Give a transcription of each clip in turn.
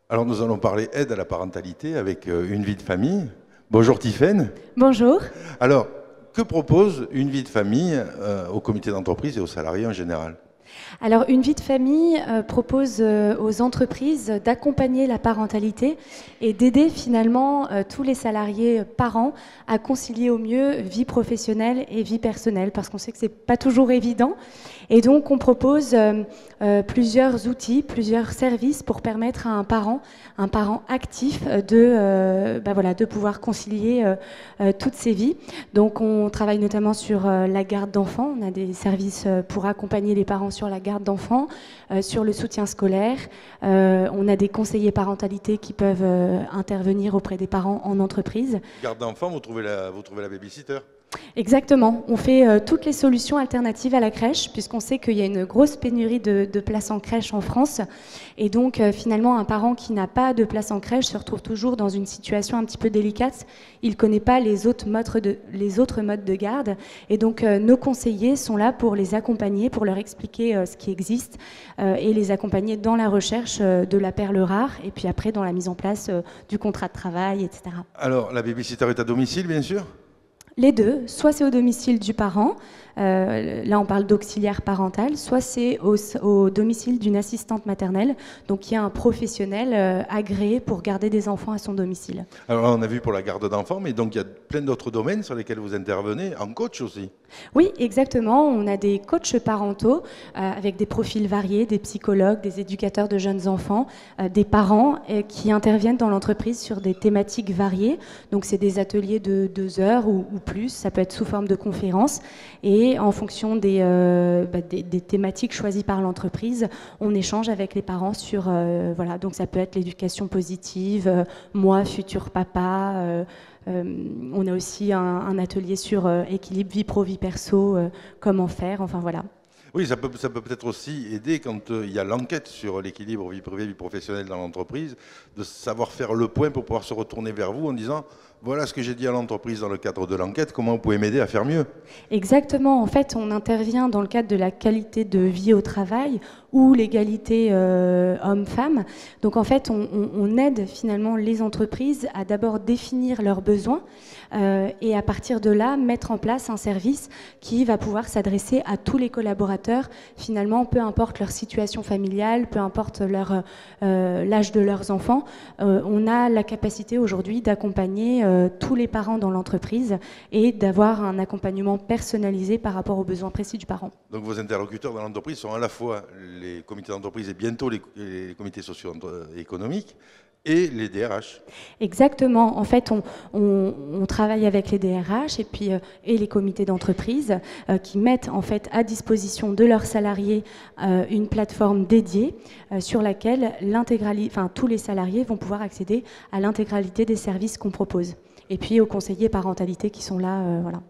Alors nous allons parler aide à la parentalité avec une vie de famille. Bonjour Tiffaine. Bonjour. Alors, que propose une vie de famille au comité d'entreprise et aux salariés en général? Alors, une vie de famille propose aux entreprises d'accompagner la parentalité et d'aider finalement tous les salariés parents à concilier au mieux vie professionnelle et vie personnelle, parce qu'on sait que c'est pas toujours évident. Et donc, on propose plusieurs outils, plusieurs services pour permettre à un parent actif de pouvoir concilier toutes ses vies. Donc, on travaille notamment sur la garde d'enfants. On a des services pour accompagner les parents sur la garde d'enfants, sur le soutien scolaire. On a des conseillers parentalité qui peuvent intervenir auprès des parents en entreprise. Garde d'enfants, vous trouvez la babysitter? Exactement. On fait toutes les solutions alternatives à la crèche, puisqu'on sait qu'il y a une grosse pénurie de places en crèche en France. Et donc, finalement, un parent qui n'a pas de place en crèche se retrouve toujours dans une situation un petit peu délicate. Il ne connaît pas les autres modes de garde. Et donc, nos conseillers sont là pour les accompagner, pour leur expliquer ce qui existe et les accompagner dans la recherche de la perle rare et puis après dans la mise en place du contrat de travail, etc. Alors, la babysitter est à domicile, bien sûr? Les deux, soit c'est au domicile du parent, là on parle d'auxiliaire parental, soit c'est au domicile d'une assistante maternelle, donc il y a un professionnel agréé pour garder des enfants à son domicile. Alors on a vu pour la garde d'enfants, mais donc il y a plein d'autres domaines sur lesquels vous intervenez, en coach aussi. Oui, exactement. On a des coachs parentaux avec des profils variés, des psychologues, des éducateurs de jeunes enfants, des parents qui interviennent dans l'entreprise sur des thématiques variées. Donc c'est des ateliers de 2 heures ou plus, ça peut être sous forme de conférences. Et en fonction des thématiques choisies par l'entreprise, on échange avec les parents sur, voilà, donc ça peut être l'éducation positive, moi, futur papa. On a aussi un atelier sur équilibre vie pro, vie perso, comment faire, enfin voilà. Oui, ça peut peut-être aussi aider quand il y a l'enquête sur l'équilibre vie privée, vie professionnelle dans l'entreprise, de savoir faire le point pour pouvoir se retourner vers vous en disant voilà ce que j'ai dit à l'entreprise dans le cadre de l'enquête, comment vous pouvez m'aider à faire mieux? Exactement, en fait on intervient dans le cadre de la qualité de vie au travail ou l'égalité homme-femme. Donc en fait on aide finalement les entreprises à d'abord définir leurs besoins et à partir de là mettre en place un service qui va pouvoir s'adresser à tous les collaborateurs, finalement peu importe leur situation familiale, peu importe l'âge de leurs enfants. On a la capacité aujourd'hui d'accompagner tous les parents dans l'entreprise et d'avoir un accompagnement personnalisé par rapport aux besoins précis du parent. Donc vos interlocuteurs dans l'entreprise sont à la fois les comités d'entreprise et bientôt les comités socio-économiques et les DRH. Exactement. En fait, on travaille avec les DRH et les comités d'entreprise qui mettent en fait à disposition de leurs salariés une plateforme dédiée sur laquelle tous les salariés vont pouvoir accéder à l'intégralité des services qu'on propose. Et puis aux conseillers parentalité qui sont là, voilà.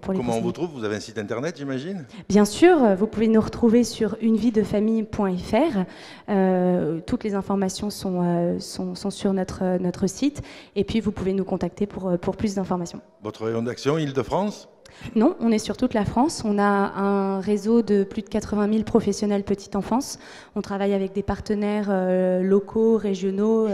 Comment on vous trouve? Vous avez un site internet, j'imagine? Bien sûr, vous pouvez nous retrouver sur unevidefamille.fr. Toutes les informations sont sur notre site. Et puis, vous pouvez nous contacter pour plus d'informations. Votre rayon d'action, Île-de-France? Non, on est sur toute la France. On a un réseau de plus de 80 000 professionnels petite enfance. On travaille avec des partenaires locaux, régionaux,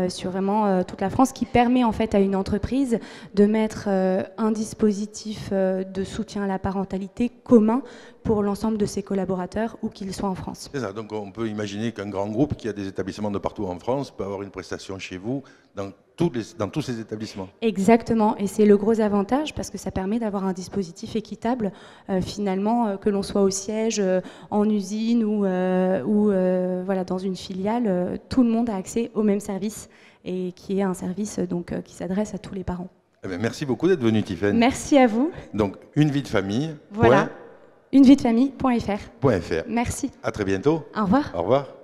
sur vraiment toute la France, qui permet en fait à une entreprise de mettre un dispositif de soutien à la parentalité commun pour l'ensemble de ses collaborateurs, où qu'ils soient en France. C'est ça, donc on peut imaginer qu'un grand groupe qui a des établissements de partout en France peut avoir une prestation chez vous dans tous ces établissements. Exactement, et c'est le gros avantage parce que ça permet d'avoir un dispositif équitable, finalement, que l'on soit au siège, en usine ou voilà, dans une filiale, tout le monde a accès au même service et qui est un service donc, qui s'adresse à tous les parents. Eh bien, merci beaucoup d'être venu, Tiffaine. Merci à vous. Donc, une vie de famille. Voilà, unevidefamille.fr. .fr. Merci. À très bientôt. Au revoir. Au revoir.